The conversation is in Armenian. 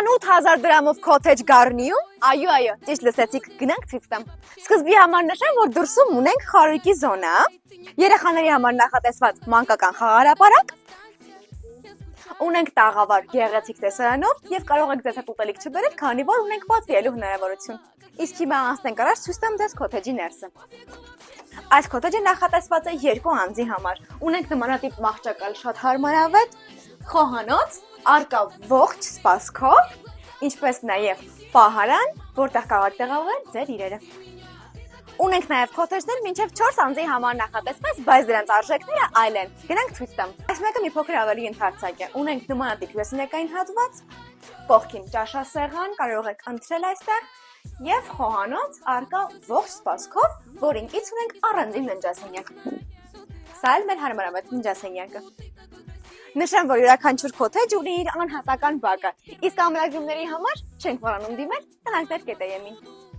28,000 դրամով քոթեջ Գառնիում։ Այո, ճիշտ լսեցիք, գնանք ցույց տամ։ Սկզբի համար նշեմ, որ դրսում ունենք խարույկի զոնա, երեխաների համար նախատեսված մանկական խաղարապարակ, ունենք տաղավար գեղեցիկ տեսարանով եւ կարող եք ձեզ հետ ուտելիք չբերել, քանի որ ունենք պատվիրելու հնարավորություն։ Իսկ հիմա անցնենք առաջ ցույց տամ ձեզ քոթեջի ներսը։ Այս քոթեջը նախատեսված է 2 անձի համար։ Ունենք նմանատիպ մահճակալ շատ հարմարավետ, խոհանոց, արկա ողջ սպասքով, ինչպես նաև պահարան, որտեղ կարող եք տեղավորել ձեր իրերը։ Ունենք նաև քոթեջներ մինչև 4 անձի համար նախատեսված, բայց դրանց արժեքները այլ են։ Գնանք ցույց տամ։ Այս մեկը մի փոքր ավելի ընդարձակ է։ Ունենք նմանատիպ հյուսիսական հատված, կողքին ճաշասեղան, կարող եք ընտրել այստեղ, եւ խոհանոց արկա ողջ սպասքով, որին կից ունենք առանձին ննջասենյակ։ Սա էլ մեր հարմարավետ ննջասենյակը։ Նշեմ, որ յուրաքանչյուր քոթեջ ունի իր անհատական բակը, իսկ ամրագրումների համար չենք մոռանում դիմել տնանքներ.am-ին։